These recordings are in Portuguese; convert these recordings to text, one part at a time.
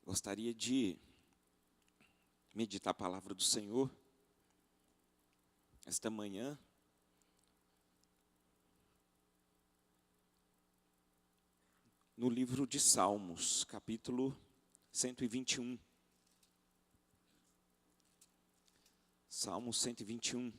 Gostaria de meditar a palavra do Senhor esta manhã. No livro de Salmos, capítulo 121. Salmo 121.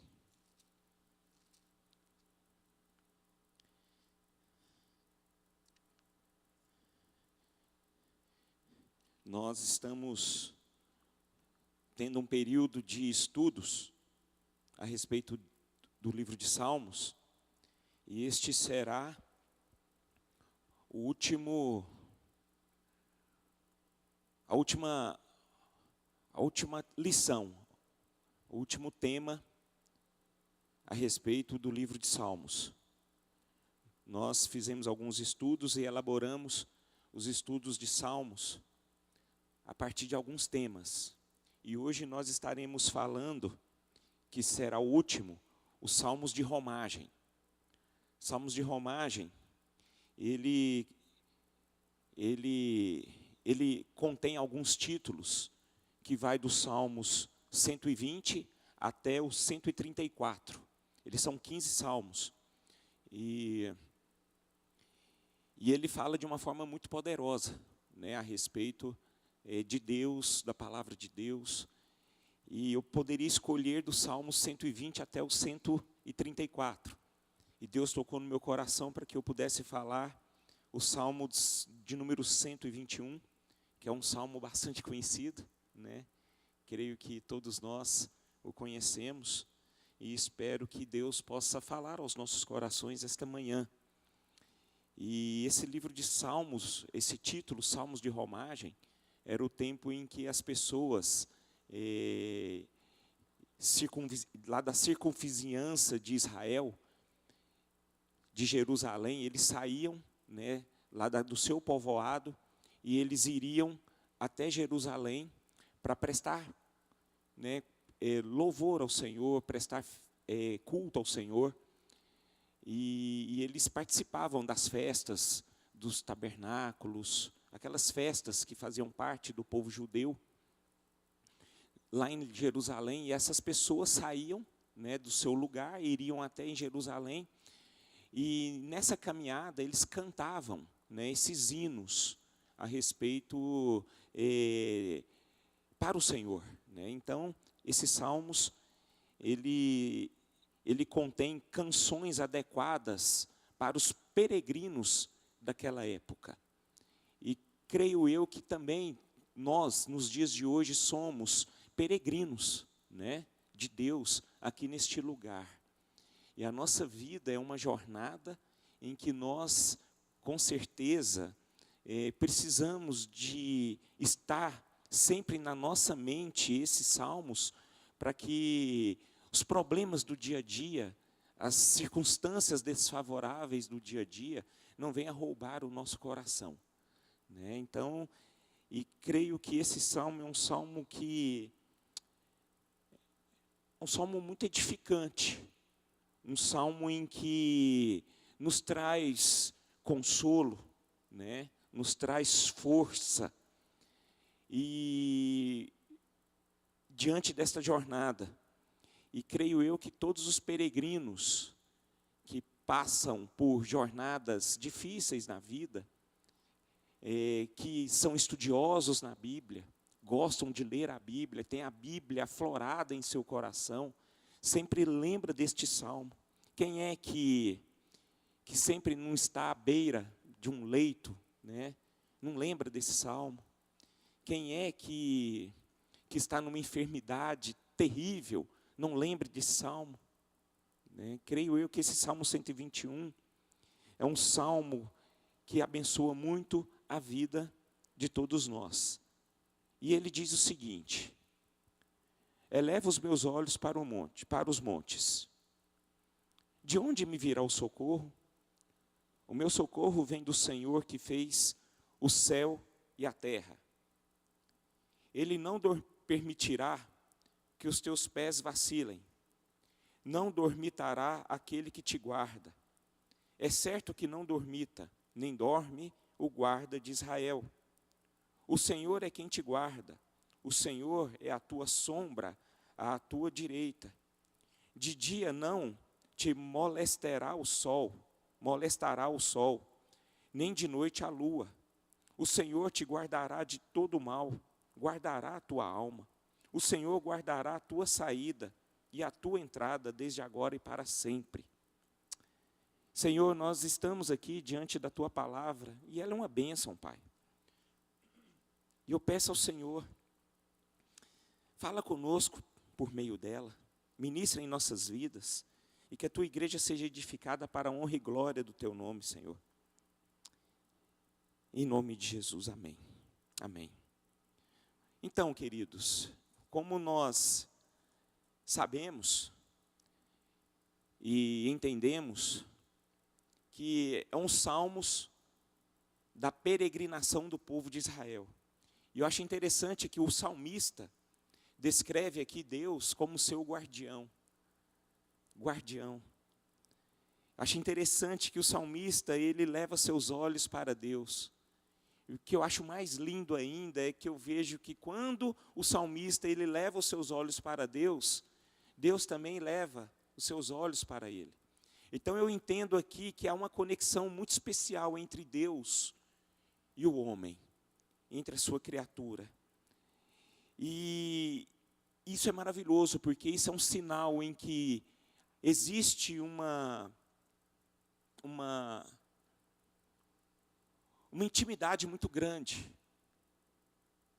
Nós estamos tendo um período de estudos a respeito do livro de Salmos, e este será a última lição, o último tema a respeito do livro de Salmos. Nós fizemos alguns estudos e elaboramos os estudos de Salmos a partir de alguns temas. E hoje nós estaremos falando, que será o último, os Salmos de Romagem. Salmos de Romagem, ele contém alguns títulos, que vai dos Salmos 120 até o 134. Eles são 15 salmos. E ele fala de uma forma muito poderosa, né, a respeito de Deus, da palavra de Deus. E eu poderia escolher do Salmo 120 até o 134. E Deus tocou no meu coração para que eu pudesse falar o Salmo de número 121, que é um salmo bastante conhecido, né? Creio que todos nós o conhecemos e espero que Deus possa falar aos nossos corações esta manhã. E esse livro de Salmos, esse título, Salmos de Romagem, era o tempo em que as pessoas lá da circunvizinhança de Israel, de Jerusalém, eles saíam, né, lá do seu povoado, e eles iriam até Jerusalém para prestar, né, louvor ao Senhor, prestar culto ao Senhor. E eles participavam das festas, dos tabernáculos, aquelas festas que faziam parte do povo judeu, lá em Jerusalém. E essas pessoas saíam, né, do seu lugar, iriam até em Jerusalém, e nessa caminhada eles cantavam, né, esses hinos a respeito para o Senhor, né? Então, esses salmos, ele contém canções adequadas para os peregrinos daquela época. E creio eu que também nós, nos dias de hoje, somos peregrinos, né, de Deus aqui neste lugar. E a nossa vida é uma jornada em que nós, com certeza, precisamos de estar sempre na nossa mente esses salmos, para que os problemas do dia a dia, as circunstâncias desfavoráveis do dia a dia, não venham roubar o nosso coração, né? Então, e creio que esse salmo é um salmo muito edificante, um salmo em que nos traz consolo, né? Nos traz força. E diante desta jornada, e creio eu que todos os peregrinos que passam por jornadas difíceis na vida, que são estudiosos na Bíblia, gostam de ler a Bíblia, têm a Bíblia aflorada em seu coração, sempre lembra deste salmo. Quem é que sempre não está à beira de um leito, né, não lembra desse salmo? Quem é que está numa enfermidade terrível, não lembra desse salmo, né? Creio eu que esse Salmo 121 é um salmo que abençoa muito a vida de todos nós. E ele diz o seguinte: eleva os meus olhos para os montes. De onde me virá o socorro? O meu socorro vem do Senhor que fez o céu e a terra. Ele não permitirá que os teus pés vacilem. Não dormitará aquele que te guarda. É certo que não dormita, nem dorme o guarda de Israel. O Senhor é quem te guarda. O Senhor é a tua sombra à tua direita. De dia não te molestará o sol, nem de noite a lua. O Senhor te guardará de todo mal, guardará a tua alma. O Senhor guardará a tua saída e a tua entrada desde agora e para sempre. Senhor, nós estamos aqui diante da tua palavra e ela é uma bênção, Pai. E eu peço ao Senhor, fala conosco por meio dela, ministra em nossas vidas e que a tua igreja seja edificada para a honra e glória do teu nome, Senhor. Em nome de Jesus, amém. Amém. Então, queridos, como nós sabemos e entendemos que é um salmos da peregrinação do povo de Israel. E eu acho interessante que o salmista descreve aqui Deus como seu guardião. Guardião. Acho interessante que o salmista, ele leva seus olhos para Deus. E o que eu acho mais lindo ainda é que eu vejo que quando o salmista, ele leva os seus olhos para Deus, Deus também leva os seus olhos para ele. Então eu entendo aqui que há uma conexão muito especial entre Deus e o homem, entre a sua criatura. E isso é maravilhoso, porque isso é um sinal em que existe uma intimidade muito grande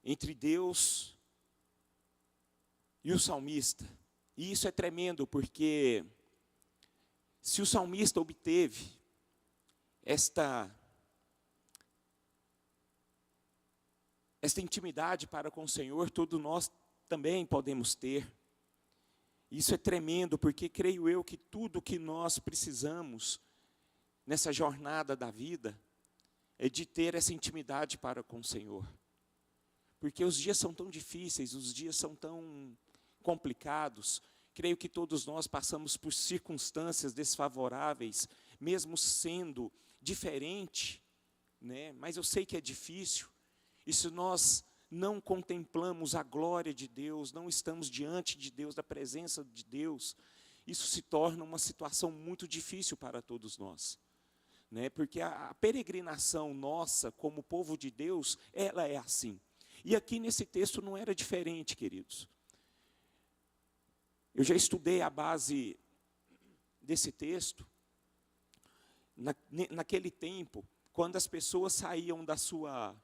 entre Deus e o salmista. E isso é tremendo, porque se o salmista obteve esta intimidade para com o Senhor, todos nós também podemos ter. Isso é tremendo, porque creio eu que tudo que nós precisamos nessa jornada da vida é de ter essa intimidade para com o Senhor. Porque os dias são tão difíceis, os dias são tão complicados. Creio que todos nós passamos por circunstâncias desfavoráveis, mesmo sendo diferente, né? Mas eu sei que é difícil. E se nós não contemplamos a glória de Deus, não estamos diante de Deus, da presença de Deus, isso se torna uma situação muito difícil para todos nós. Né? Porque a peregrinação nossa, como povo de Deus, ela é assim. E aqui nesse texto não era diferente, queridos. Eu já estudei a base desse texto. Naquele tempo, quando as pessoas saíam da sua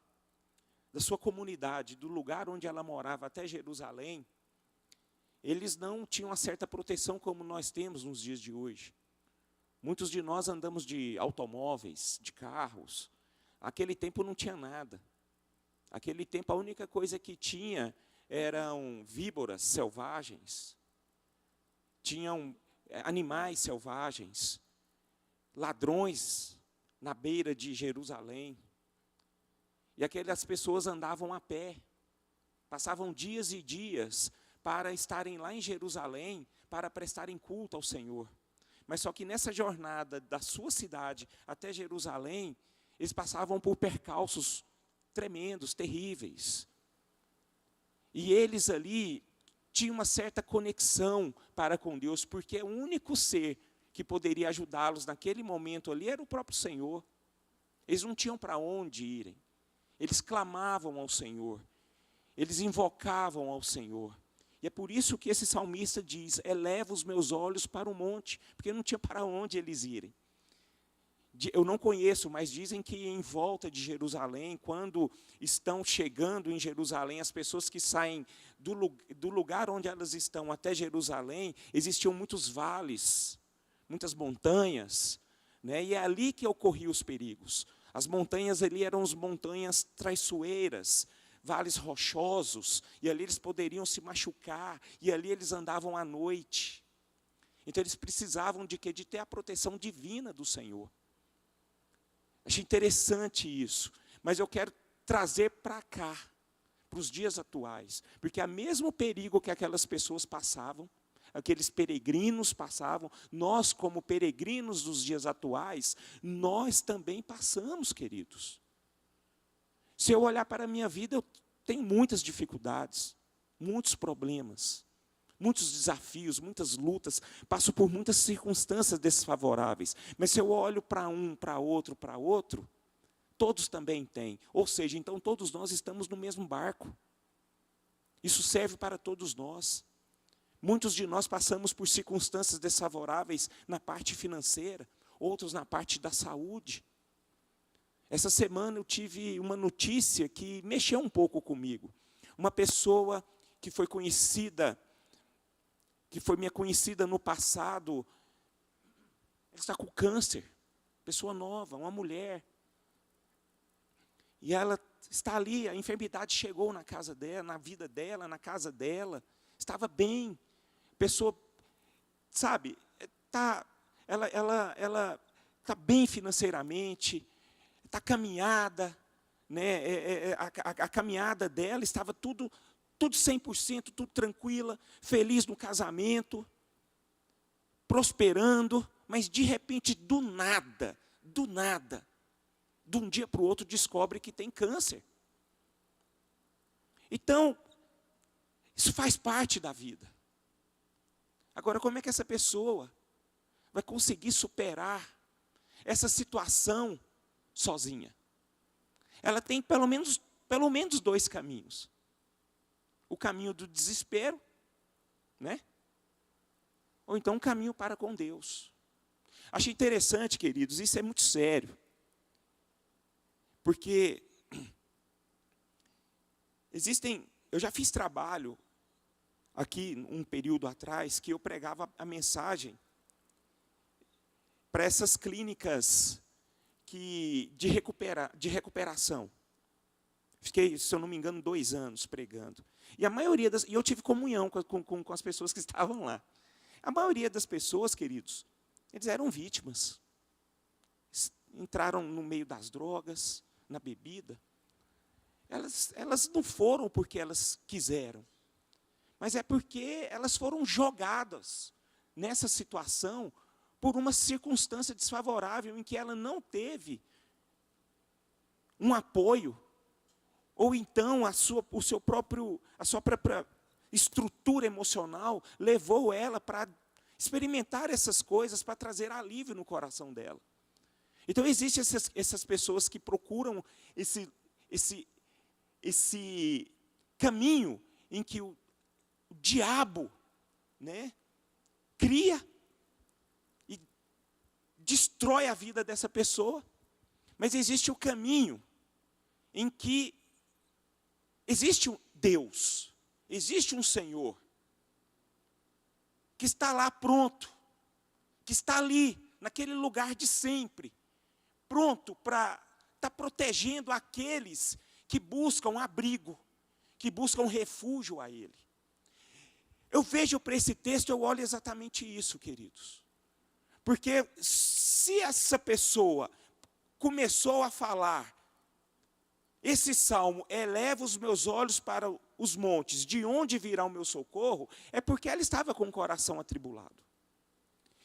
comunidade, do lugar onde ela morava até Jerusalém, eles não tinham uma certa proteção como nós temos nos dias de hoje. Muitos de nós andamos de automóveis, de carros. Aquele tempo não tinha nada. Aquele tempo a única coisa que tinha eram víboras selvagens, tinham animais selvagens, ladrões na beira de Jerusalém. E aquelas pessoas andavam a pé, passavam dias e dias para estarem lá em Jerusalém, para prestarem culto ao Senhor. Mas só que nessa jornada da sua cidade até Jerusalém, eles passavam por percalços tremendos, terríveis. E eles ali tinham uma certa conexão para com Deus, porque o único ser que poderia ajudá-los naquele momento ali era o próprio Senhor. Eles não tinham para onde irem. Eles clamavam ao Senhor, eles invocavam ao Senhor. E é por isso que esse salmista diz, eleva os meus olhos para o monte, porque não tinha para onde eles irem. Eu não conheço, mas dizem que em volta de Jerusalém, quando estão chegando em Jerusalém, as pessoas que saem do lugar onde elas estão até Jerusalém, existiam muitos vales, muitas montanhas, né? E é ali que ocorriam os perigos. As montanhas ali eram as montanhas traiçoeiras, vales rochosos, e ali eles poderiam se machucar, e ali eles andavam à noite. Então eles precisavam de quê? De ter a proteção divina do Senhor. Achei interessante isso, mas eu quero trazer para cá, para os dias atuais, porque é o mesmo perigo que aquelas pessoas passavam, aqueles peregrinos passavam, nós como peregrinos dos dias atuais, nós também passamos, queridos. Se eu olhar para a minha vida, eu tenho muitas dificuldades, muitos problemas, muitos desafios, muitas lutas, passo por muitas circunstâncias desfavoráveis. Mas se eu olho para um, para outro, todos também têm. Ou seja, então todos nós estamos no mesmo barco. Isso serve para todos nós. Muitos de nós passamos por circunstâncias desfavoráveis na parte financeira, outros na parte da saúde. Essa semana eu tive uma notícia que mexeu um pouco comigo. Uma pessoa que foi conhecida, que foi minha conhecida no passado, ela está com câncer, pessoa nova, uma mulher. E ela está ali, a enfermidade chegou na casa dela, na vida dela, na casa dela, estava bem. Pessoa, sabe, ela está bem financeiramente, está caminhada, né? A caminhada dela estava tudo 100%, tudo tranquila, feliz no casamento, prosperando, mas de repente, do nada, de um dia para o outro, descobre que tem câncer. Então, isso faz parte da vida. Agora, como é que essa pessoa vai conseguir superar essa situação sozinha? Ela tem pelo menos 2 caminhos. O caminho do desespero, né? Ou então um caminho para com Deus. Achei interessante, queridos, isso é muito sério. Porque eu já fiz trabalho aqui, um período atrás, que eu pregava a mensagem para essas clínicas de recuperação. Fiquei, se eu não me engano, 2 anos pregando. E a maioria e eu tive comunhão com as pessoas que estavam lá. A maioria das pessoas, queridos, eles eram vítimas. Entraram no meio das drogas, na bebida. Elas não foram porque elas quiseram, mas é porque elas foram jogadas nessa situação por uma circunstância desfavorável em que ela não teve um apoio, ou então a sua própria estrutura emocional levou ela para experimentar essas coisas, para trazer alívio no coração dela. Então, existem essas pessoas que procuram esse caminho em que o diabo, né, cria e destrói a vida dessa pessoa. Mas existe o caminho em que existe um Deus, existe um Senhor, que está lá pronto, que está ali, naquele lugar de sempre, pronto para estar protegendo aqueles que buscam abrigo, que buscam refúgio a Ele. Eu vejo para esse texto, eu olho exatamente isso, queridos. Porque se essa pessoa começou a falar, esse salmo, eleva os meus olhos para os montes, de onde virá o meu socorro, é porque ela estava com o coração atribulado.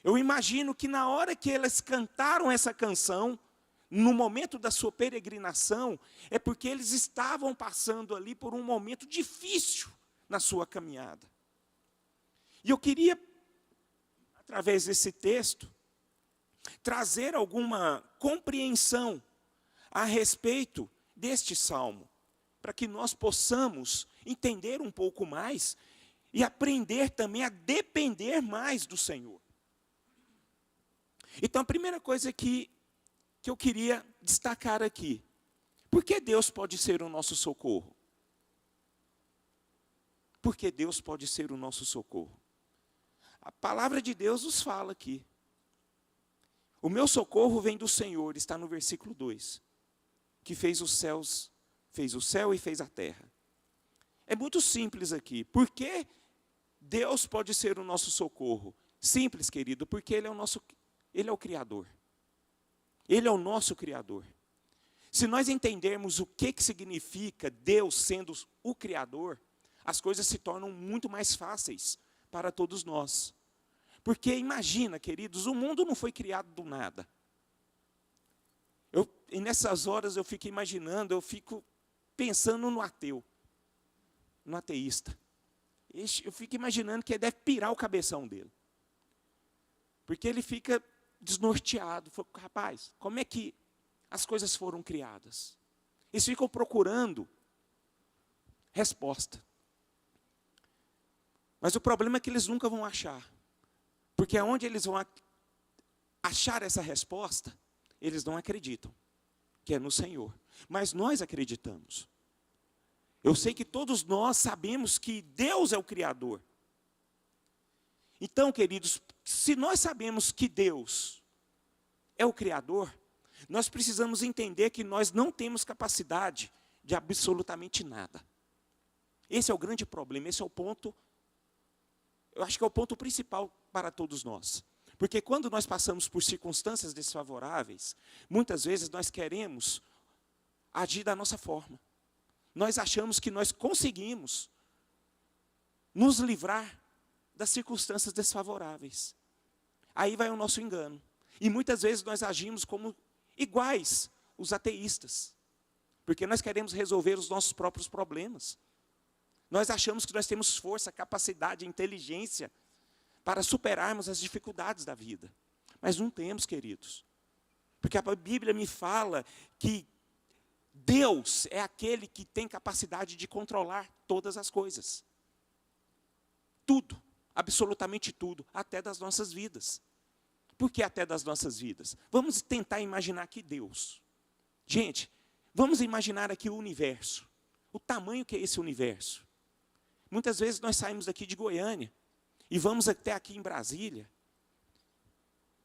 Eu imagino que na hora que eles cantaram essa canção, no momento da sua peregrinação, é porque eles estavam passando ali por um momento difícil na sua caminhada. E eu queria, através desse texto, trazer alguma compreensão a respeito deste salmo, para que nós possamos entender um pouco mais e aprender também a depender mais do Senhor. Então, a primeira coisa que eu queria destacar aqui, por que Deus pode ser o nosso socorro? Porque Deus pode ser o nosso socorro. A palavra de Deus nos fala aqui. O meu socorro vem do Senhor, está no versículo 2, que fez os céus, fez o céu e fez a terra. É muito simples aqui. Por que Deus pode ser o nosso socorro? Simples, querido, porque Ele é o Criador. Ele é o nosso Criador. Se nós entendermos o que significa Deus sendo o Criador, as coisas se tornam muito mais fáceis para todos nós. Porque imagina, queridos, o mundo não foi criado do nada. E nessas horas eu fico imaginando, eu fico pensando no ateu, no ateísta. Eu fico imaginando que ele deve pirar o cabeção dele. Porque ele fica desnorteado. Rapaz, como é que as coisas foram criadas? Eles ficam procurando resposta. Mas o problema é que eles nunca vão achar. Porque aonde eles vão achar essa resposta, eles não acreditam, que é no Senhor. Mas nós acreditamos. Eu sei que todos nós sabemos que Deus é o Criador. Então, queridos, se nós sabemos que Deus é o Criador, nós precisamos entender que nós não temos capacidade de absolutamente nada. Esse é o grande problema, esse é o ponto, eu acho que é o ponto principal para todos nós. Porque quando nós passamos por circunstâncias desfavoráveis, muitas vezes nós queremos agir da nossa forma. Nós achamos que nós conseguimos nos livrar das circunstâncias desfavoráveis. Aí vai o nosso engano. E muitas vezes nós agimos como iguais os ateístas. Porque nós queremos resolver os nossos próprios problemas. Nós achamos que nós temos força, capacidade, inteligência para superarmos as dificuldades da vida. Mas não temos, queridos. Porque a Bíblia me fala que Deus é aquele que tem capacidade de controlar todas as coisas. Tudo, absolutamente tudo, até das nossas vidas. Por que até das nossas vidas? Vamos tentar imaginar aqui Deus. Gente, vamos imaginar aqui o universo. O tamanho que é esse universo. Muitas vezes nós saímos daqui de Goiânia e vamos até aqui em Brasília.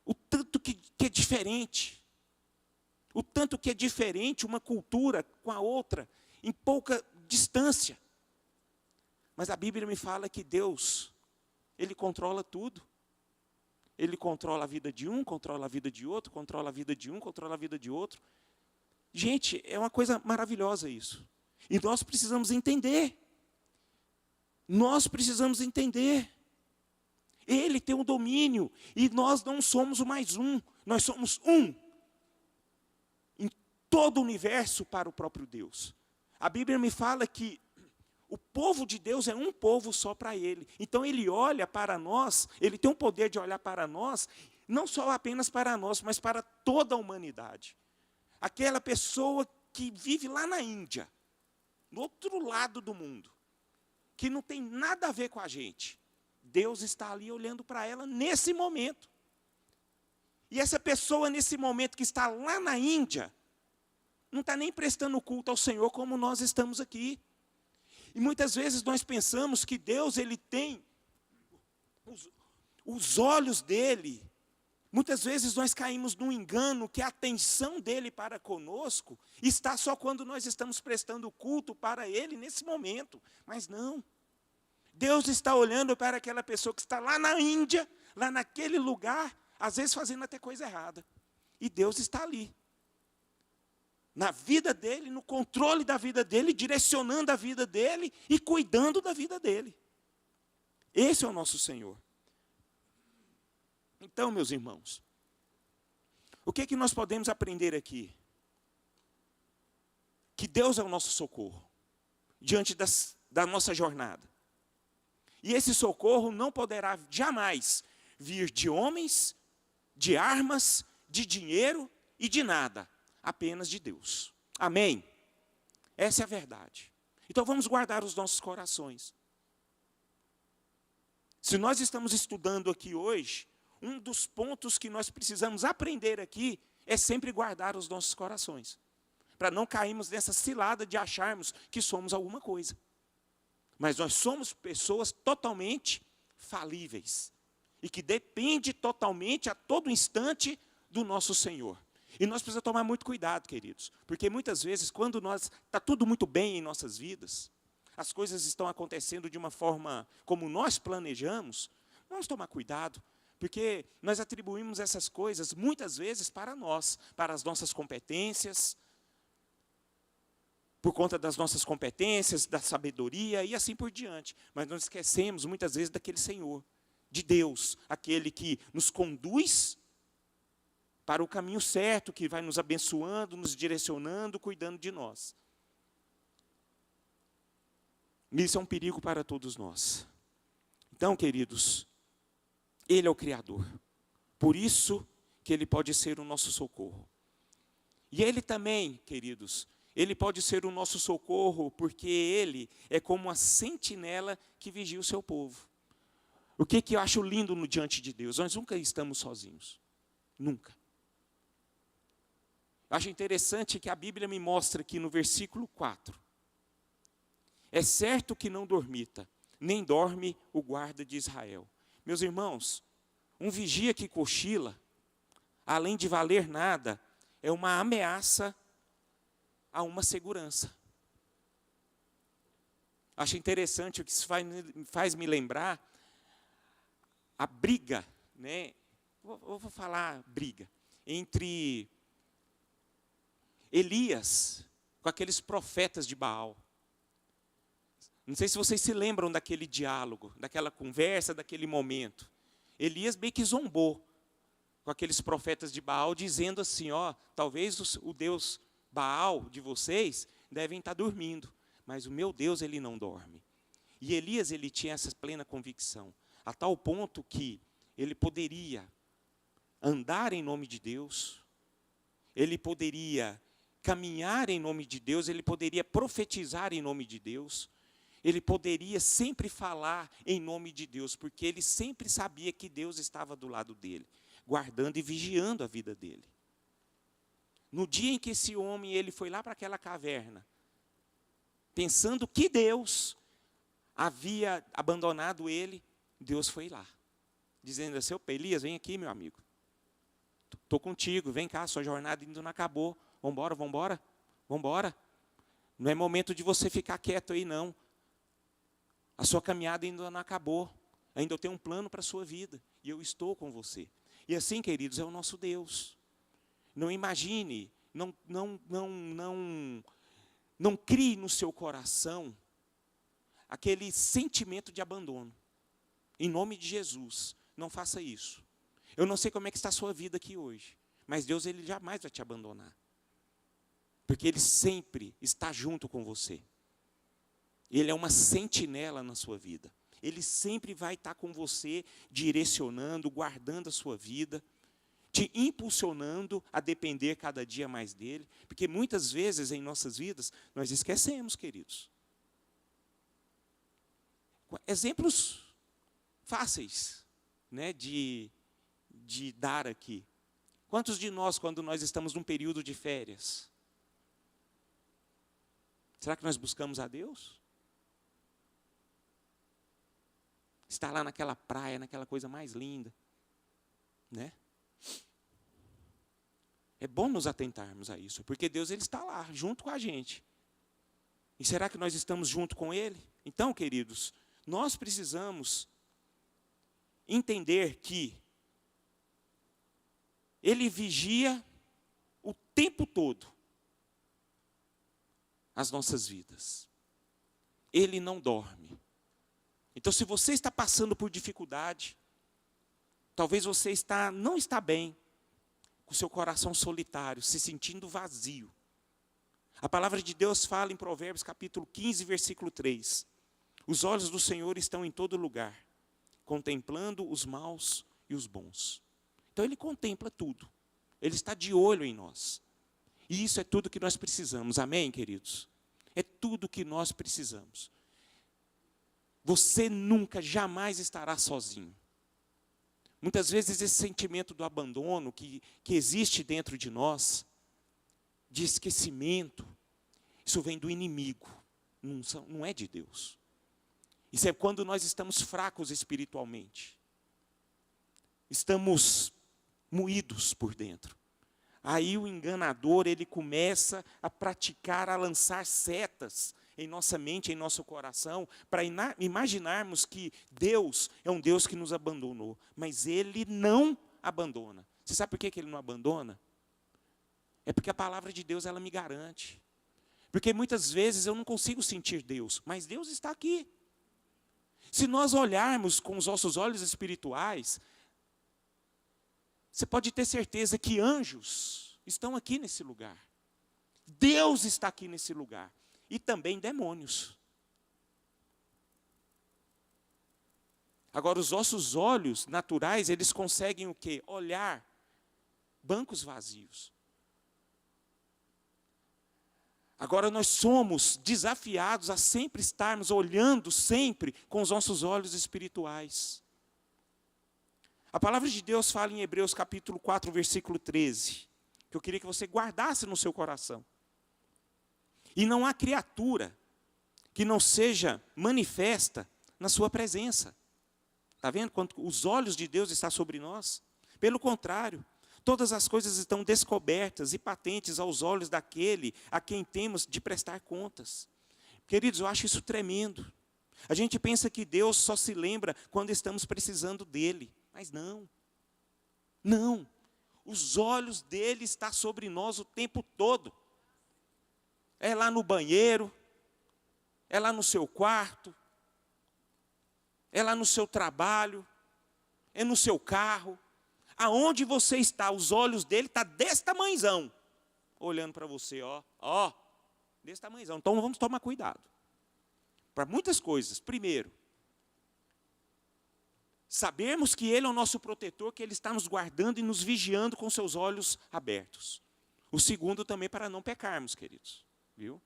O tanto que é diferente. O tanto que é diferente uma cultura com a outra, em pouca distância. Mas a Bíblia me fala que Deus, Ele controla tudo. Ele controla a vida de um, controla a vida de outro, controla a vida de um, controla a vida de outro. Gente, é uma coisa maravilhosa isso. E nós precisamos entender. Nós precisamos entender. Ele tem o domínio e nós não somos o mais um. Nós somos um. Todo o universo para o próprio Deus. A Bíblia me fala que o povo de Deus é um povo só para Ele. Então Ele olha para nós, Ele tem o poder de olhar para nós, não só apenas para nós, mas para toda a humanidade. Aquela pessoa que vive lá na Índia, no outro lado do mundo, que não tem nada a ver com a gente. Deus está ali olhando para ela nesse momento. E essa pessoa nesse momento que está lá na Índia, não está nem prestando culto ao Senhor como nós estamos aqui. E muitas vezes nós pensamos que Deus, Ele tem os olhos dEle. Muitas vezes nós caímos num engano que a atenção dEle para conosco está só quando nós estamos prestando culto para Ele nesse momento. Mas não. Deus está olhando para aquela pessoa que está lá na Índia, lá naquele lugar, às vezes fazendo até coisa errada. E Deus está ali. Na vida dele, no controle da vida dele, direcionando a vida dele e cuidando da vida dele. Esse é o nosso Senhor. Então, meus irmãos, o que é que nós podemos aprender aqui? Que Deus é o nosso socorro, diante da nossa jornada. E esse socorro não poderá jamais vir de homens, de armas, de dinheiro e de nada. Apenas de Deus. Amém? Essa é a verdade. Então vamos guardar os nossos corações. Se nós estamos estudando aqui hoje, um dos pontos que nós precisamos aprender aqui é sempre guardar os nossos corações. Para não cairmos nessa cilada de acharmos que somos alguma coisa. Mas nós somos pessoas totalmente falíveis. E que depende totalmente, a todo instante, do nosso Senhor. E nós precisamos tomar muito cuidado, queridos. Porque muitas vezes, quando está tudo muito bem em nossas vidas, as coisas estão acontecendo de uma forma como nós planejamos, vamos tomar cuidado. Porque nós atribuímos essas coisas, muitas vezes, para nós, para as nossas competências, por conta das nossas competências, da sabedoria e assim por diante. Mas nós esquecemos, muitas vezes, daquele Senhor, de Deus, aquele que nos conduz para o caminho certo, que vai nos abençoando, nos direcionando, cuidando de nós. Isso é um perigo para todos nós. Então, queridos, Ele é o Criador. Por isso que Ele pode ser o nosso socorro. E Ele também, queridos, Ele pode ser o nosso socorro, porque Ele é como a sentinela que vigia o seu povo. O que eu acho lindo no diante de Deus? Nós nunca estamos sozinhos. Nunca. Eu acho interessante que a Bíblia me mostra aqui no versículo 4. É certo que não dormita, nem dorme o guarda de Israel. Meus irmãos, um vigia que cochila, além de valer nada, é uma ameaça a uma segurança. Acho interessante o que isso faz me lembrar a briga, né? Eu vou falar briga, entre Elias com aqueles profetas de Baal. Não sei se vocês se lembram daquele diálogo, daquela conversa, daquele momento. Elias meio que zombou com aqueles profetas de Baal, dizendo assim, talvez o Deus Baal de vocês devem estar dormindo, mas o meu Deus, ele não dorme. E Elias, ele tinha essa plena convicção, a tal ponto que ele poderia andar em nome de Deus, ele poderia caminhar em nome de Deus, ele poderia profetizar em nome de Deus, ele poderia sempre falar em nome de Deus, porque ele sempre sabia que Deus estava do lado dele, guardando e vigiando a vida dele. No dia em que esse homem ele foi lá para aquela caverna, pensando que Deus havia abandonado ele, Deus foi lá, dizendo assim, Elias, vem aqui, meu amigo. Estou contigo, vem cá, sua jornada ainda não acabou. Vambora. Não é momento de você ficar quieto aí, não. A sua caminhada ainda não acabou. Ainda eu tenho um plano para a sua vida. E eu estou com você. E assim, queridos, é o nosso Deus. Não imagine, não crie no seu coração aquele sentimento de abandono. Em nome de Jesus, não faça isso. Eu não sei como é que está a sua vida aqui hoje, mas Deus, ele jamais vai te abandonar. Porque Ele sempre está junto com você. Ele é uma sentinela na sua vida. Ele sempre vai estar com você, direcionando, guardando a sua vida, te impulsionando a depender cada dia mais dEle. Porque muitas vezes em nossas vidas, nós esquecemos, queridos. Exemplos fáceis, né, de dar aqui. Quantos de nós, quando nós estamos num período de férias, será que nós buscamos a Deus? Está lá naquela praia, naquela coisa mais linda, né? É bom nos atentarmos a isso, porque Deus, ele está lá, junto com a gente. E será que nós estamos junto com Ele? Então, queridos, nós precisamos entender que Ele vigia o tempo todo as nossas vidas. Ele não dorme. Então, se você está passando por dificuldade, talvez você não está bem, com seu coração solitário, se sentindo vazio. A palavra de Deus fala em Provérbios capítulo 15, versículo 3. Os olhos do Senhor estão em todo lugar, contemplando os maus e os bons. Então Ele contempla tudo. Ele está de olho em nós. E isso é tudo que nós precisamos. Amém, queridos? É tudo que nós precisamos. Você nunca, jamais estará sozinho. Muitas vezes esse sentimento do abandono que existe dentro de nós, de esquecimento, isso vem do inimigo, não é de Deus. Isso é quando nós estamos fracos espiritualmente. Estamos moídos por dentro. Aí o enganador, ele começa a praticar, a lançar setas em nossa mente, em nosso coração, para imaginarmos que Deus é um Deus que nos abandonou. Mas Ele não abandona. Você sabe por que Ele não abandona? É porque a palavra de Deus, ela me garante. Porque muitas vezes eu não consigo sentir Deus, mas Deus está aqui. Se nós olharmos com os nossos olhos espirituais, você pode ter certeza que anjos estão aqui nesse lugar. Deus está aqui nesse lugar. E também demônios. Agora, os nossos olhos naturais, eles conseguem o quê? Olhar bancos vazios. Agora, nós somos desafiados a sempre estarmos olhando sempre com os nossos olhos espirituais. A palavra de Deus fala em Hebreus capítulo 4, versículo 13, que eu queria que você guardasse no seu coração. E não há criatura que não seja manifesta na sua presença. Está vendo quando os olhos de Deus estão sobre nós? Pelo contrário, todas as coisas estão descobertas e patentes aos olhos daquele a quem temos de prestar contas. Queridos, eu acho isso tremendo. A gente pensa que Deus só se lembra quando estamos precisando dele. Mas não. Não. Os olhos dele estão sobre nós o tempo todo. É lá no banheiro, é lá no seu quarto, é lá no seu trabalho, é no seu carro. Aonde você está, os olhos dele estão desse tamanhozão, olhando para você, ó, desse tamanhozão. Então vamos tomar cuidado. Para muitas coisas. Primeiro, sabermos que ele é o nosso protetor, que ele está nos guardando e nos vigiando com seus olhos abertos. O segundo também para não pecarmos, queridos. Viu?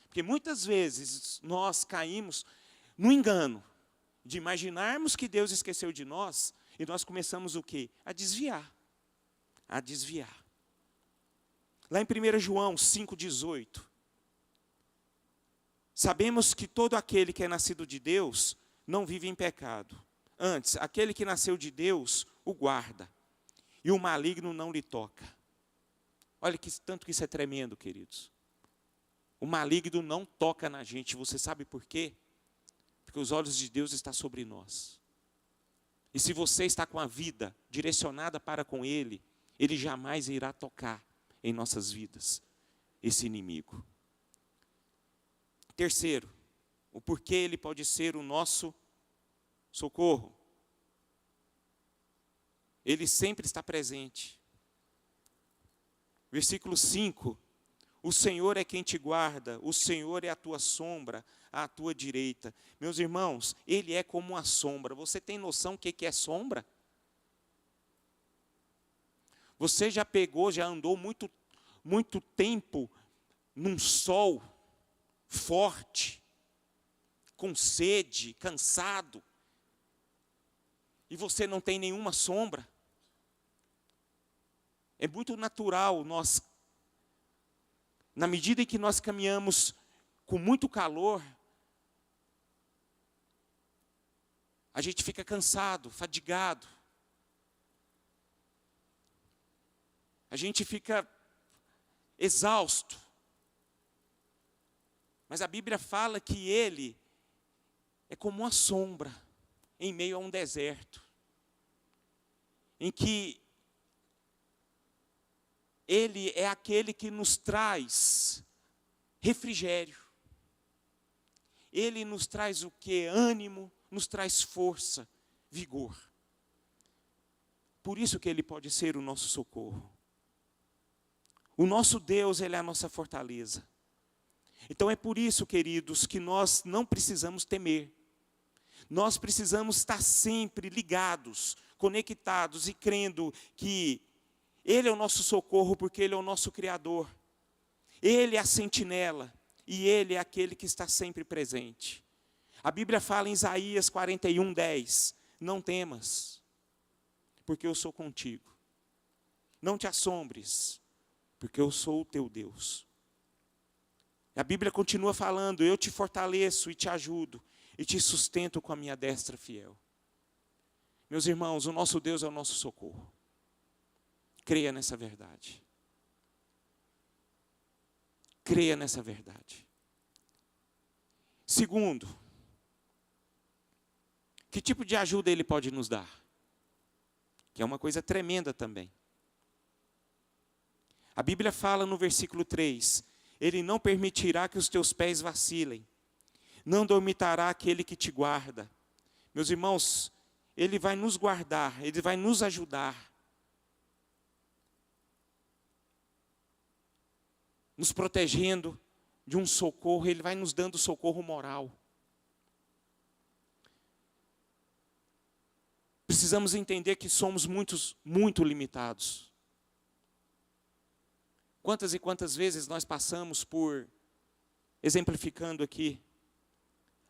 Porque muitas vezes nós caímos no engano de imaginarmos que Deus esqueceu de nós e nós começamos o quê? A desviar. A desviar. Lá em 1 João 5,18. Sabemos que todo aquele que é nascido de Deus não vive em pecado. Antes, aquele que nasceu de Deus o guarda. E o maligno não lhe toca. Olha tanto que isso é tremendo, queridos. O maligno não toca na gente. Você sabe por quê? Porque os olhos de Deus estão sobre nós. E se você está com a vida direcionada para com Ele, Ele jamais irá tocar em nossas vidas esse inimigo. Terceiro, o porquê Ele pode ser o nosso socorro. Ele sempre está presente. Versículo 5. O Senhor é quem te guarda, o Senhor é a tua sombra, à tua direita. Meus irmãos, Ele é como uma sombra. Você tem noção do que é sombra? Você já andou muito tempo num sol forte, com sede, cansado, e você não tem nenhuma sombra? É muito natural nós, na medida em que nós caminhamos com muito calor, a gente fica cansado, fadigado. A gente fica exausto. Mas a Bíblia fala que Ele é como uma sombra em meio a um deserto, em que Ele é aquele que nos traz refrigério. Ele nos traz o quê? Ânimo, nos traz força, vigor. Por isso que Ele pode ser o nosso socorro. O nosso Deus, Ele é a nossa fortaleza. Então é por isso, queridos, que nós não precisamos temer. Nós precisamos estar sempre ligados, conectados e crendo que Ele é o nosso socorro, porque Ele é o nosso Criador. Ele é a sentinela e Ele é aquele que está sempre presente. A Bíblia fala em Isaías 41:10, não temas, porque eu sou contigo. Não te assombres, porque eu sou o teu Deus. A Bíblia continua falando, eu te fortaleço e te ajudo, e te sustento com a minha destra fiel. Meus irmãos, o nosso Deus é o nosso socorro. Creia nessa verdade. Creia nessa verdade. Segundo, que tipo de ajuda Ele pode nos dar? Que é uma coisa tremenda também. A Bíblia fala no versículo 3, Ele não permitirá que os teus pés vacilem, não dormitará aquele que te guarda. Meus irmãos, Ele vai nos guardar, Ele vai nos ajudar, nos protegendo de um socorro, Ele vai nos dando socorro moral. Precisamos entender que somos muito limitados. Quantas e quantas vezes nós passamos por, exemplificando aqui,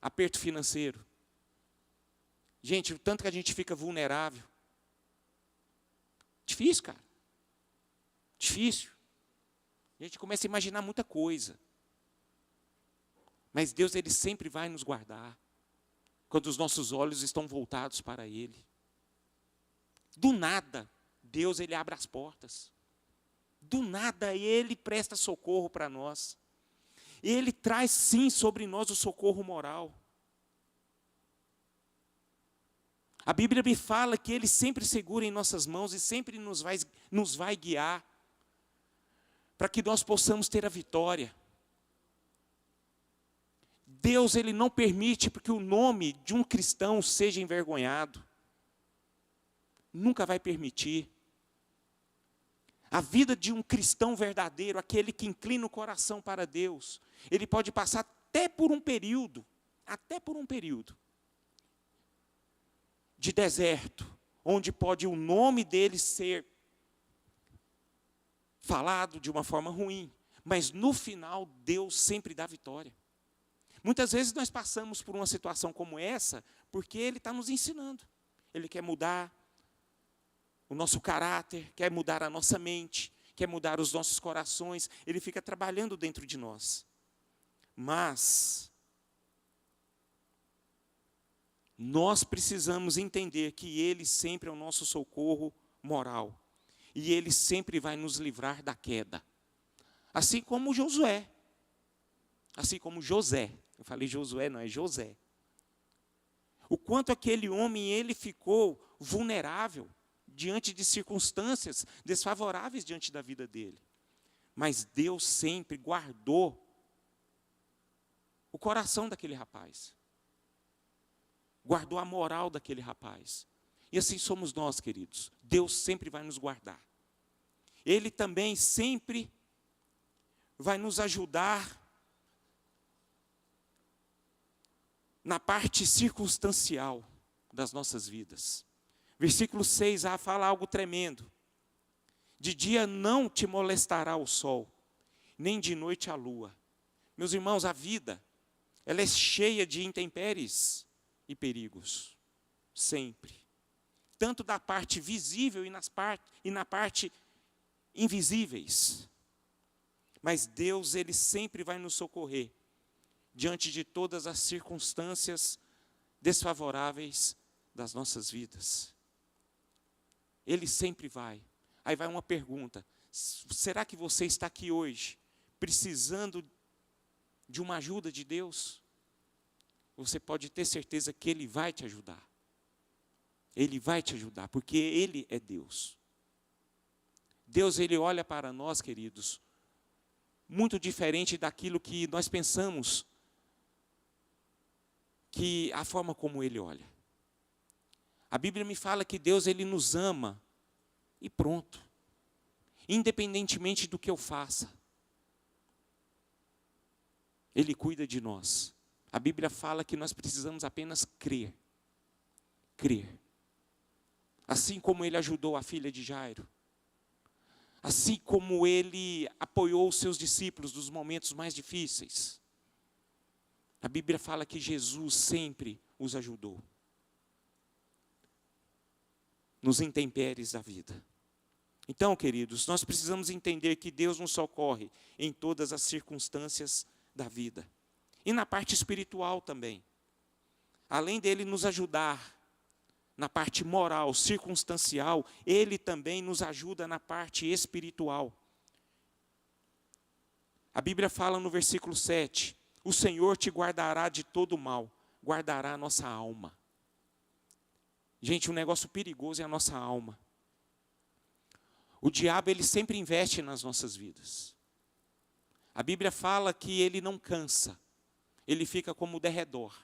aperto financeiro. Gente, o tanto que a gente fica vulnerável. Difícil, cara. Difícil. A gente começa a imaginar muita coisa. Mas Deus, Ele sempre vai nos guardar quando os nossos olhos estão voltados para Ele. Do nada, Deus, Ele abre as portas. Do nada, Ele presta socorro para nós. Ele traz, sim, sobre nós o socorro moral. A Bíblia me fala que Ele sempre segura em nossas mãos e sempre nos vai guiar para que nós possamos ter a vitória. Deus, Ele não permite que o nome de um cristão seja envergonhado. Nunca vai permitir. A vida de um cristão verdadeiro, aquele que inclina o coração para Deus, ele pode passar até por um período de deserto, onde pode o nome dele ser falado de uma forma ruim, mas no final Deus sempre dá vitória. Muitas vezes nós passamos por uma situação como essa, porque Ele está nos ensinando. Ele quer mudar o nosso caráter, quer mudar a nossa mente, quer mudar os nossos corações. Ele fica trabalhando dentro de nós. Mas nós precisamos entender que Ele sempre é o nosso socorro moral. E Ele sempre vai nos livrar da queda. Assim como Josué. Assim como José. Eu falei Josué, não, é José. O quanto aquele homem, ele ficou vulnerável diante de circunstâncias desfavoráveis diante da vida dele. Mas Deus sempre guardou o coração daquele rapaz. Guardou a moral daquele rapaz. E assim somos nós, queridos. Deus sempre vai nos guardar. Ele também sempre vai nos ajudar na parte circunstancial das nossas vidas. Versículo 6 fala algo tremendo. De dia não te molestará o sol, nem de noite a lua. Meus irmãos, a vida, ela é cheia de intempéries e perigos. Sempre. Tanto da parte visível e na parte invisíveis. Mas Deus, Ele sempre vai nos socorrer diante de todas as circunstâncias desfavoráveis das nossas vidas. Ele sempre vai. Aí vai uma pergunta: será que você está aqui hoje precisando de uma ajuda de Deus? Você pode ter certeza que Ele vai te ajudar. Ele vai te ajudar, porque Ele é Deus. Deus, Ele olha para nós, queridos, muito diferente daquilo que nós pensamos, que a forma como Ele olha. A Bíblia me fala que Deus, Ele nos ama, e pronto. Independentemente do que eu faça, Ele cuida de nós. A Bíblia fala que nós precisamos apenas crer. Crer. Assim como Ele ajudou a filha de Jairo. Assim como Ele apoiou os seus discípulos nos momentos mais difíceis. A Bíblia fala que Jesus sempre os ajudou. Nos intempéries da vida. Então, queridos, nós precisamos entender que Deus nos socorre em todas as circunstâncias da vida. E na parte espiritual também. Além dele nos ajudar na parte moral, circunstancial, Ele também nos ajuda na parte espiritual. A Bíblia fala no versículo 7, o Senhor te guardará de todo mal, guardará a nossa alma. Gente, um negócio perigoso é a nossa alma. O diabo, ele sempre investe nas nossas vidas. A Bíblia fala que ele não cansa, ele fica como derredor.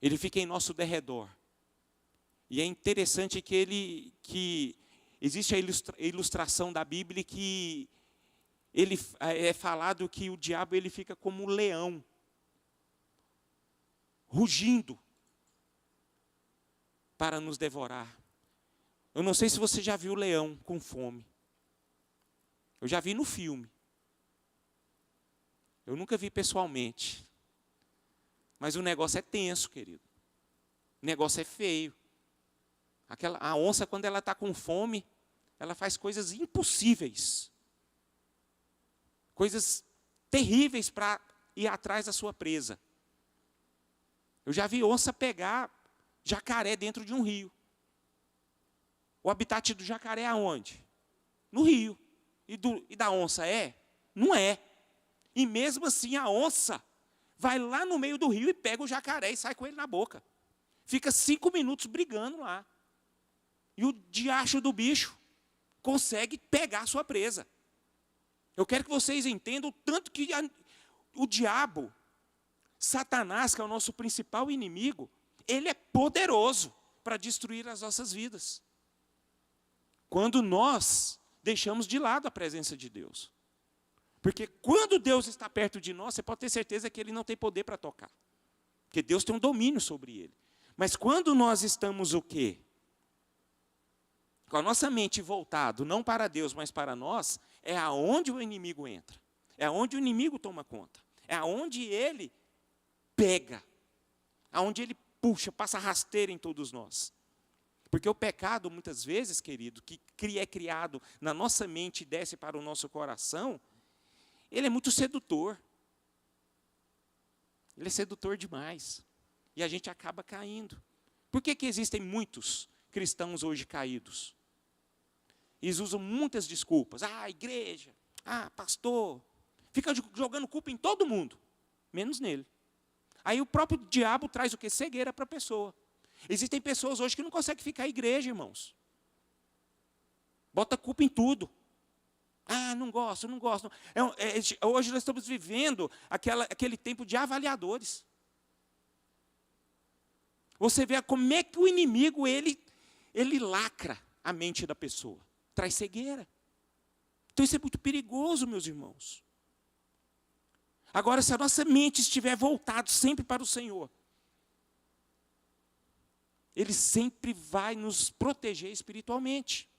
Ele fica em nosso derredor. E é interessante que existe a ilustração da Bíblia que ele é falado que o diabo, ele fica como um leão, rugindo. para nos devorar. Eu não sei se você já viu o leão com fome. Eu já vi no filme. Eu nunca vi pessoalmente. Mas o negócio é tenso, querido. O negócio é feio. A onça, quando ela está com fome, ela faz coisas impossíveis. Coisas terríveis para ir atrás da sua presa. Eu já vi onça pegar jacaré dentro de um rio. O habitat do jacaré é aonde? No rio. E da onça é? Não é. E mesmo assim a onça vai lá no meio do rio e pega o jacaré e sai com ele na boca. Fica 5 minutos brigando lá. E o diacho do bicho consegue pegar a sua presa. Eu quero que vocês entendam o tanto que o diabo, Satanás, que é o nosso principal inimigo, ele é poderoso para destruir as nossas vidas. Quando nós deixamos de lado a presença de Deus. Porque quando Deus está perto de nós, você pode ter certeza que Ele não tem poder para tocar. Porque Deus tem um domínio sobre Ele. Mas quando nós estamos o quê? Com a nossa mente voltado, não para Deus, mas para nós, é aonde o inimigo entra. É aonde o inimigo toma conta. É aonde ele pega. Aonde ele puxa, passa rasteira em todos nós. Porque o pecado, muitas vezes, querido, que é criado na nossa mente e desce para o nosso coração, ele é muito sedutor. Ele é sedutor demais. E a gente acaba caindo. Por que existem muitos cristãos hoje caídos? Eles usam muitas desculpas. Igreja, pastor. Fica jogando culpa em todo mundo, menos nele. Aí o próprio diabo traz o quê? Cegueira para a pessoa. Existem pessoas hoje que não conseguem ficar em igreja, irmãos. Bota culpa em tudo. Não gosto. Hoje nós estamos vivendo aquele tempo de avaliadores. Você vê como é que o inimigo, ele lacra a mente da pessoa. Traz cegueira. Então isso é muito perigoso, meus irmãos. Agora, se a nossa mente estiver voltada sempre para o Senhor, Ele sempre vai nos proteger espiritualmente.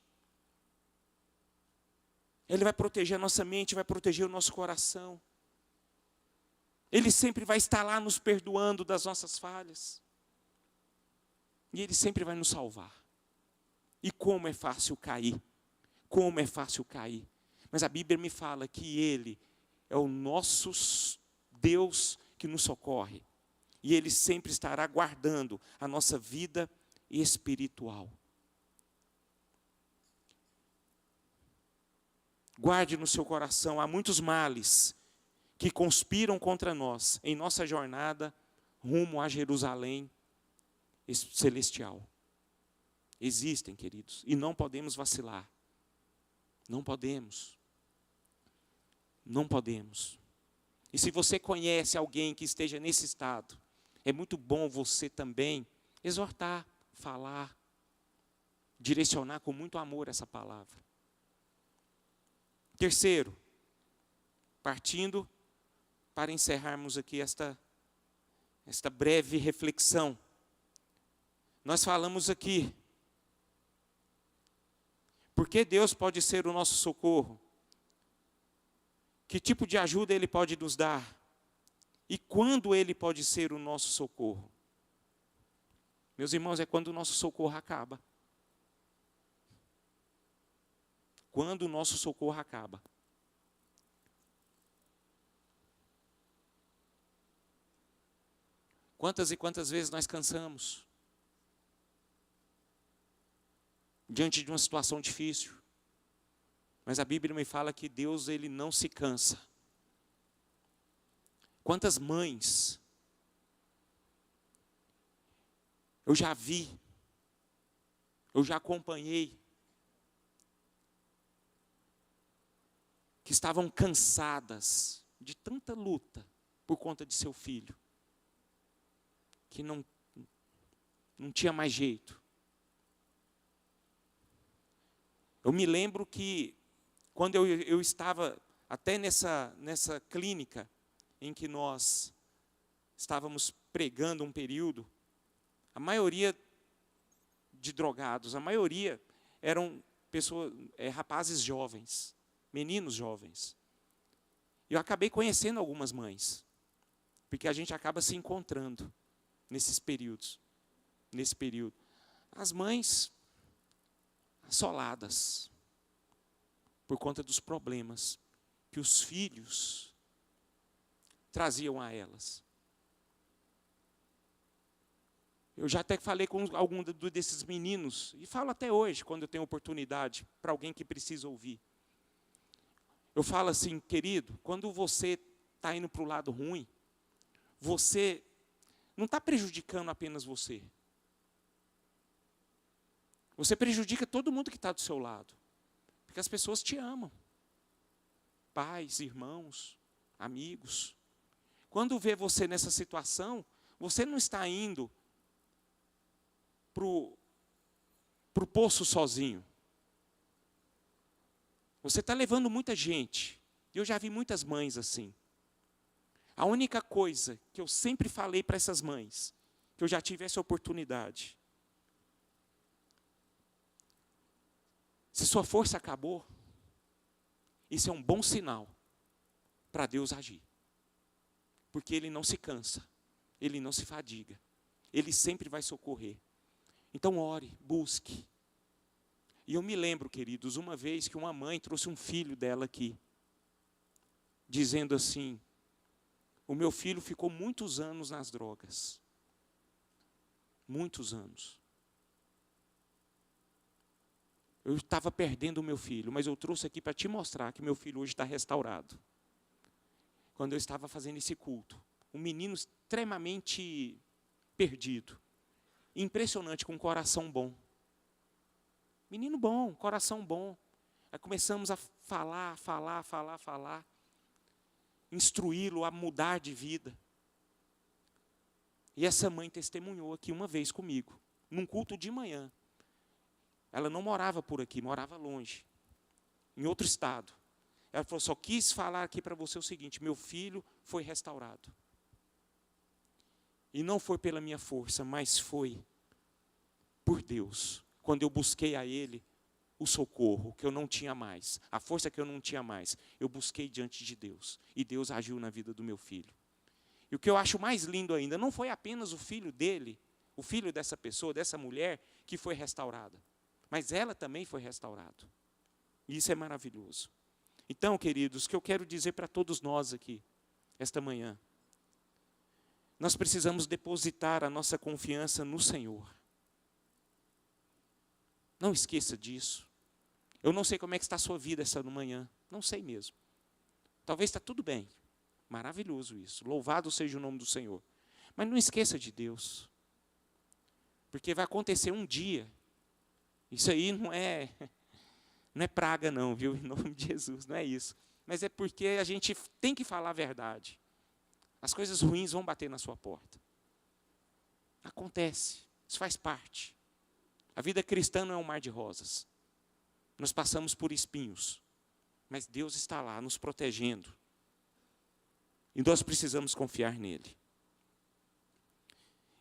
Ele vai proteger a nossa mente, vai proteger o nosso coração. Ele sempre vai estar lá nos perdoando das nossas falhas. E Ele sempre vai nos salvar. E como é fácil cair. Como é fácil cair. Mas a Bíblia me fala que Ele é o nosso Deus que nos socorre. E Ele sempre estará guardando a nossa vida espiritual. Guarde no seu coração, há muitos males que conspiram contra nós em nossa jornada rumo a Jerusalém celestial. Existem, queridos, e não podemos vacilar. Não podemos. Não podemos. E se você conhece alguém que esteja nesse estado, é muito bom você também exortar, falar, direcionar com muito amor essa palavra. Terceiro, partindo para encerrarmos aqui esta breve reflexão. Nós falamos aqui, por que Deus pode ser o nosso socorro? Que tipo de ajuda Ele pode nos dar? E quando Ele pode ser o nosso socorro? Meus irmãos, é quando o nosso socorro acaba. Quando o nosso socorro acaba. Quantas e quantas vezes nós cansamos? Diante de uma situação difícil. Mas a Bíblia me fala que Deus, Ele não se cansa. Quantas mães eu já vi, eu já acompanhei, que estavam cansadas de tanta luta por conta de seu filho, que não tinha mais jeito. Eu me lembro que, quando eu estava até nessa clínica, em que nós estávamos pregando um período, a maioria de drogados. A maioria eram pessoas, rapazes jovens, meninos jovens. Eu acabei conhecendo algumas mães, porque a gente acaba se encontrando nesses períodos. Nesse período. As mães assoladas por conta dos problemas que os filhos traziam a elas. Eu já até falei com algum desses meninos, e falo até hoje, quando eu tenho oportunidade, para alguém que precisa ouvir. Eu falo assim, querido, quando você está indo para o lado ruim, você não está prejudicando apenas você. Você prejudica todo mundo que está do seu lado. Porque as pessoas te amam. Pais, irmãos, amigos. Quando vê você nessa situação, você não está indo para o poço sozinho. Você está levando muita gente. E eu já vi muitas mães assim. A única coisa que eu sempre falei para essas mães, que eu já tive essa oportunidade. Se sua força acabou, isso é um bom sinal para Deus agir. Porque Ele não se cansa, Ele não se fadiga, Ele sempre vai socorrer. Então ore, busque. E eu me lembro, queridos, uma vez que uma mãe trouxe um filho dela aqui, dizendo assim, o meu filho ficou muitos anos nas drogas. Muitos anos. Eu estava perdendo o meu filho, mas eu trouxe aqui para te mostrar que meu filho hoje está restaurado. Quando eu estava fazendo esse culto, um menino extremamente perdido, impressionante, com um coração bom. Menino bom, coração bom. Aí começamos a falar, instruí-lo a mudar de vida. E essa mãe testemunhou aqui uma vez comigo, num culto de manhã. Ela não morava por aqui, morava longe, em outro estado. Ela falou, só quis falar aqui para você o seguinte, meu filho foi restaurado. E não foi pela minha força, mas foi por Deus. Quando eu busquei a Ele o socorro que eu não tinha mais, a força que eu não tinha mais, eu busquei diante de Deus. E Deus agiu na vida do meu filho. E o que eu acho mais lindo ainda, não foi apenas o filho dele, o filho dessa pessoa, dessa mulher, que foi restaurada. Mas ela também foi restaurada. E isso é maravilhoso. Então, queridos, o que eu quero dizer para todos nós aqui, esta manhã, nós precisamos depositar a nossa confiança no Senhor. Não esqueça disso. Eu não sei como é que está a sua vida essa manhã. Não sei mesmo. Talvez está tudo bem. Maravilhoso isso. Louvado seja o nome do Senhor. Mas não esqueça de Deus. Porque vai acontecer um dia. Isso aí não é praga não, viu? Em nome de Jesus, não é isso. Mas é porque a gente tem que falar a verdade. As coisas ruins vão bater na sua porta. Acontece. Isso faz parte. A vida cristã não é um mar de rosas. Nós passamos por espinhos. Mas Deus está lá nos protegendo. E nós precisamos confiar nele.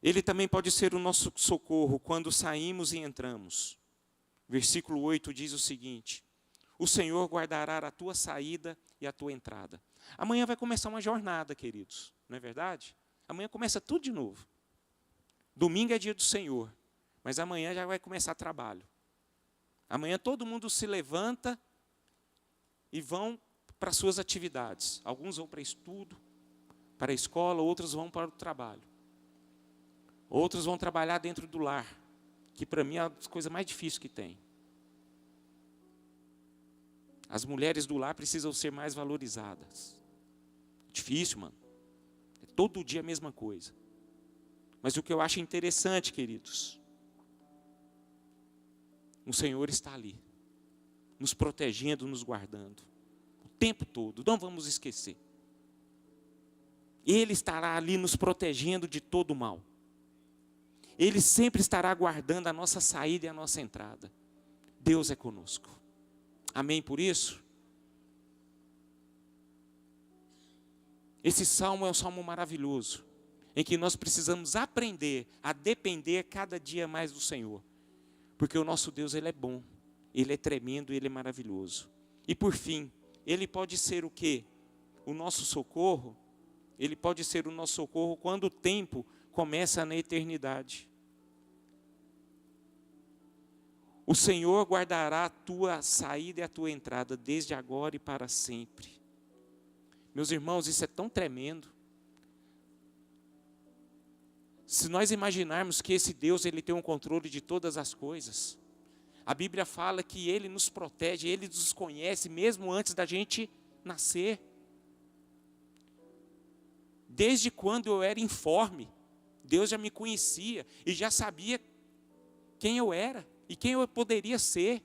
Ele também pode ser o nosso socorro quando saímos e entramos. Versículo 8 diz o seguinte, o Senhor guardará a tua saída e a tua entrada. Amanhã vai começar uma jornada, queridos, não é verdade? Amanhã começa tudo de novo. Domingo é dia do Senhor, mas amanhã já vai começar trabalho. Amanhã todo mundo se levanta e vão para suas atividades. Alguns vão para estudo, para a escola, outros vão para o trabalho. Outros vão trabalhar dentro do lar, que para mim é a coisa mais difícil que tem. As mulheres do lar precisam ser mais valorizadas. Difícil, mano. É todo dia a mesma coisa. Mas o que eu acho interessante, queridos, o Senhor está ali, nos protegendo, nos guardando, o tempo todo, não vamos esquecer. Ele estará ali nos protegendo de todo o mal. Ele sempre estará guardando a nossa saída e a nossa entrada. Deus é conosco. Amém por isso? Esse salmo é um salmo maravilhoso, em que nós precisamos aprender a depender cada dia mais do Senhor. Porque o nosso Deus, Ele é bom, Ele é tremendo, Ele é maravilhoso. E por fim, Ele pode ser o quê? O nosso socorro. Ele pode ser o nosso socorro quando o tempo começa na eternidade. O Senhor guardará a tua saída e a tua entrada, desde agora e para sempre. Meus irmãos, isso é tão tremendo. Se nós imaginarmos que esse Deus, Ele tem um controle de todas as coisas. A Bíblia fala que Ele nos protege, Ele nos conhece mesmo antes da gente nascer. Desde quando eu era informe, Deus já me conhecia e já sabia quem eu era e quem eu poderia ser.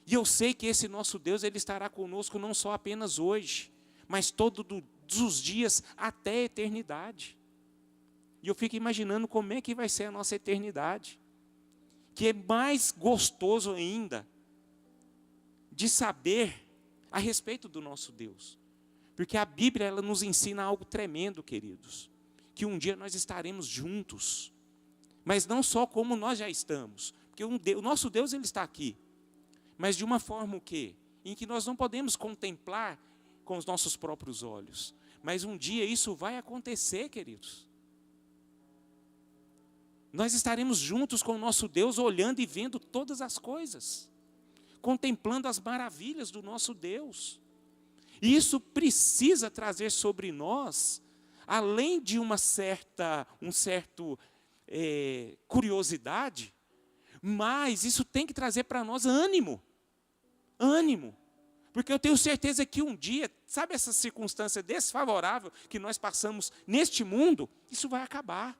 E eu sei que esse nosso Deus, Ele estará conosco não só apenas hoje, mas todos os dias até a eternidade. E eu fico imaginando como é que vai ser a nossa eternidade. Que é mais gostoso ainda de saber a respeito do nosso Deus. Porque a Bíblia, ela nos ensina algo tremendo, queridos. Que um dia nós estaremos juntos. Mas não só como nós já estamos. Porque o nosso Deus, Ele está aqui. Mas de uma forma o quê? Em que nós não podemos contemplar com os nossos próprios olhos. Mas um dia isso vai acontecer, queridos. Nós estaremos juntos com o nosso Deus, olhando e vendo todas as coisas. Contemplando as maravilhas do nosso Deus. E isso precisa trazer sobre nós, além de um certo curiosidade, mas isso tem que trazer para nós ânimo. Ânimo. Porque eu tenho certeza que um dia, sabe essa circunstância desfavorável que nós passamos neste mundo, isso vai acabar.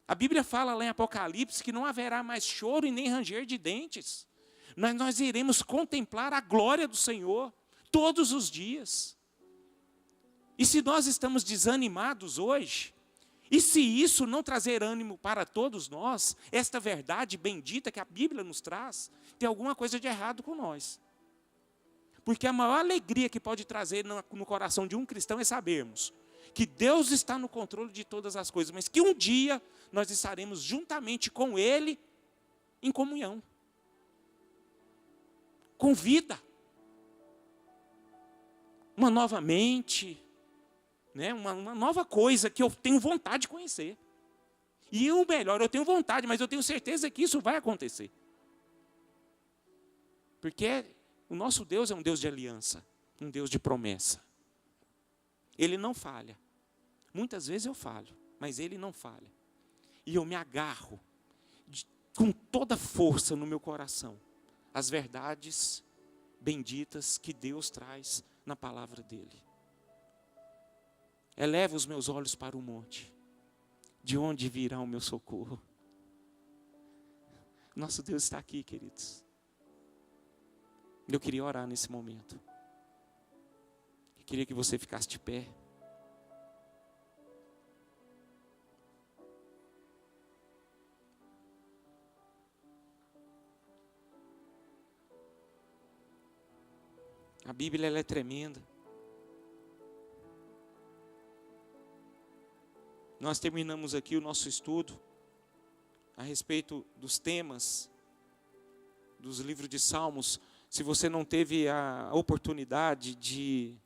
A Bíblia fala lá em Apocalipse que não haverá mais choro e nem ranger de dentes. Nós iremos contemplar a glória do Senhor todos os dias. E se nós estamos desanimados hoje, e se isso não trazer ânimo para todos nós, esta verdade bendita que a Bíblia nos traz, tem alguma coisa de errado com nós. Porque a maior alegria que pode trazer no coração de um cristão é sabermos que Deus está no controle de todas as coisas, mas que um dia nós estaremos juntamente com Ele em comunhão. Com vida. Uma nova mente, né? uma nova coisa que eu tenho vontade de conhecer. E o melhor, eu tenho vontade, mas eu tenho certeza que isso vai acontecer. Porque o nosso Deus é um Deus de aliança, um Deus de promessa. Ele não falha. Muitas vezes eu falho, mas Ele não falha. E eu me agarro com toda força no meu coração as verdades benditas que Deus traz na palavra dEle. Eleva os meus olhos para o monte, de onde virá o meu socorro? Nosso Deus está aqui, queridos. Eu queria orar nesse momento. Eu queria que você ficasse de pé. A Bíblia, ela é tremenda. Nós terminamos aqui o nosso estudo a respeito dos temas dos livros de Salmos. Se você não teve a oportunidade de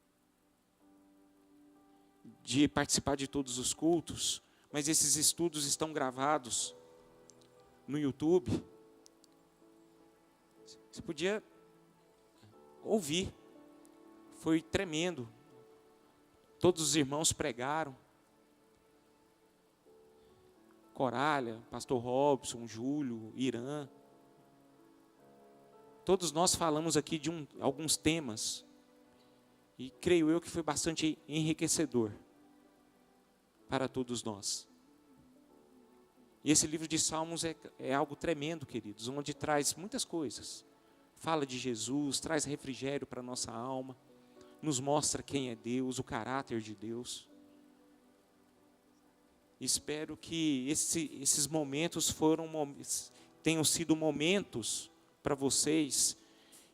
participar de todos os cultos, mas esses estudos estão gravados no YouTube, você podia ouvir. Foi tremendo. Todos os irmãos pregaram. Coralha, pastor Robson, Júlio, Irã. Todos nós falamos aqui de alguns temas. E creio eu que foi bastante enriquecedor para todos nós. E esse livro de Salmos é algo tremendo, queridos, onde traz muitas coisas. Fala de Jesus, traz refrigério para a nossa alma. Nos mostra quem é Deus, o caráter de Deus. Espero que esses momentos tenham sido momentos para vocês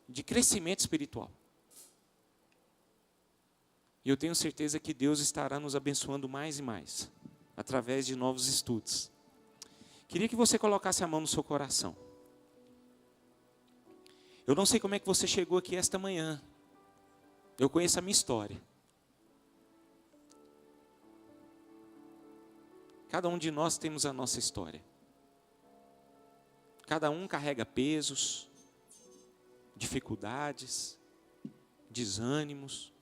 de crescimento espiritual. E eu tenho certeza que Deus estará nos abençoando mais e mais. através de novos estudos. Queria que você colocasse a mão no seu coração. Eu não sei como é que você chegou aqui esta manhã. Eu conheço a minha história. Cada um de nós temos a nossa história. Cada um carrega pesos, dificuldades, desânimos,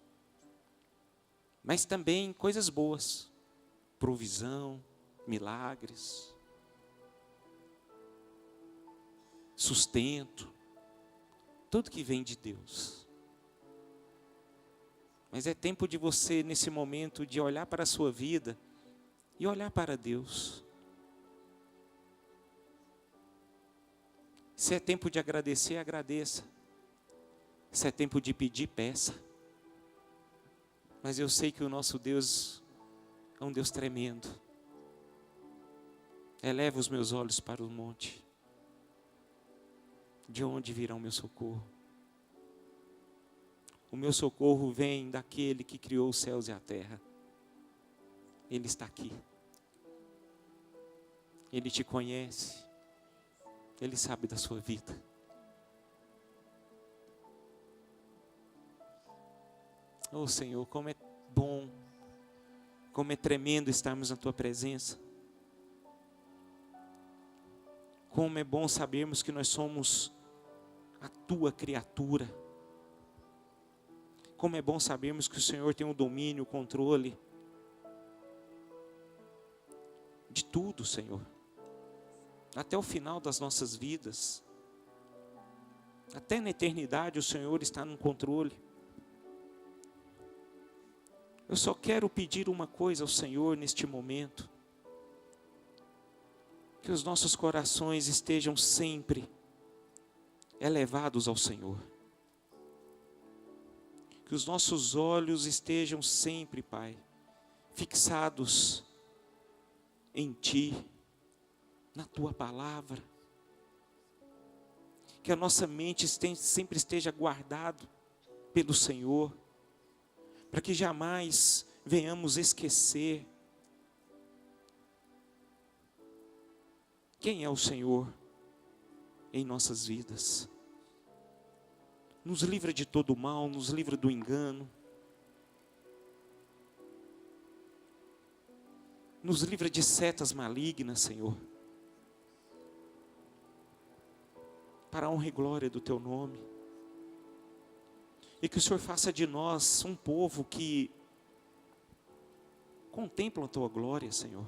mas também coisas boas, provisão, milagres, sustento, tudo que vem de Deus. Mas é tempo de você, nesse momento, de olhar para a sua vida e olhar para Deus. Se é tempo de agradecer, agradeça. Se é tempo de pedir, peça. Mas eu sei que o nosso Deus é um Deus tremendo. Eleva os meus olhos para o monte. De onde virá o meu socorro? O meu socorro vem daquele que criou os céus e a terra. Ele está aqui. Ele te conhece. Ele sabe da sua vida. Oh Senhor, como é bom, como é tremendo estarmos na Tua presença. Como é bom sabermos que nós somos a Tua criatura. Como é bom sabermos que o Senhor tem o domínio, o controle de tudo, Senhor. Até o final das nossas vidas. Até na eternidade o Senhor está no controle. Eu só quero pedir uma coisa ao Senhor neste momento. Que os nossos corações estejam sempre elevados ao Senhor. Que os nossos olhos estejam sempre, Pai, fixados em Ti, na Tua palavra. Que a nossa mente sempre esteja guardado pelo Senhor, para que jamais venhamos esquecer quem é o Senhor em nossas vidas. Nos livra de todo o mal, nos livra do engano. Nos livra de setas malignas, Senhor. Para a honra e glória do Teu nome. E que o Senhor faça de nós um povo que contempla a Tua glória, Senhor.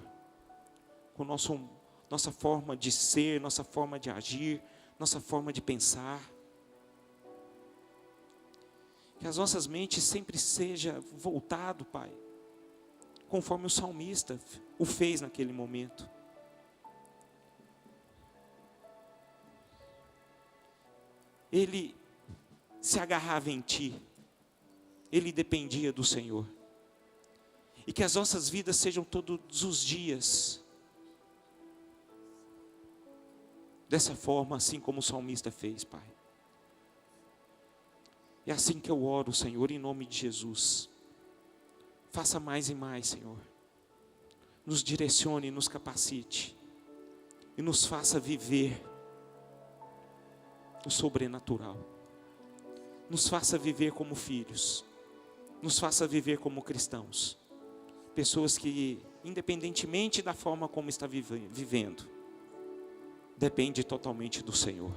Com nossa forma de ser, nossa forma de agir, nossa forma de pensar. Que as nossas mentes sempre seja voltado, Pai, conforme o salmista o fez naquele momento. Ele se agarrava em Ti, ele dependia do Senhor. E que as nossas vidas sejam todos os dias dessa forma, assim como o salmista fez, Pai. É assim que eu oro, Senhor, em nome de Jesus. Faça mais e mais, Senhor. Nos direcione, nos capacite. E nos faça viver o sobrenatural. Nos faça viver como filhos. Nos faça viver como cristãos. Pessoas que, independentemente da forma como está vivendo, depende totalmente do Senhor.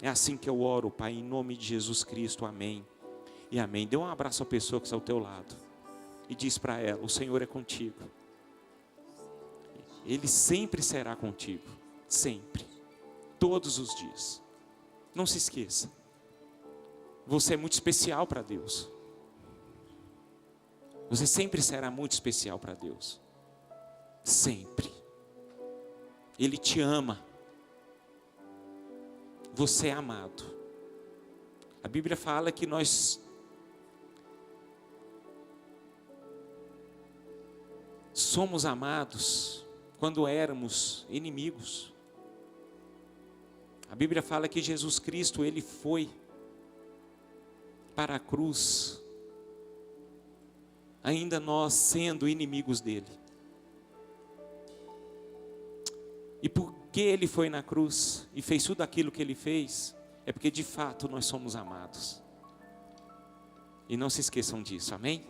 É assim que eu oro, Pai, em nome de Jesus Cristo, amém e amém. Dê um abraço à pessoa que está ao teu lado e diz para ela, o Senhor é contigo. Ele sempre será contigo, sempre, todos os dias. Não se esqueça, você é muito especial para Deus. Você sempre será muito especial para Deus, sempre. Ele te ama. Você é amado. A Bíblia fala que nós somos amados quando éramos inimigos. A Bíblia fala que Jesus Cristo, Ele foi para a cruz, ainda nós sendo inimigos dEle. E porque Ele foi na cruz e fez tudo aquilo que Ele fez, é porque de fato nós somos amados. E não se esqueçam disso, amém?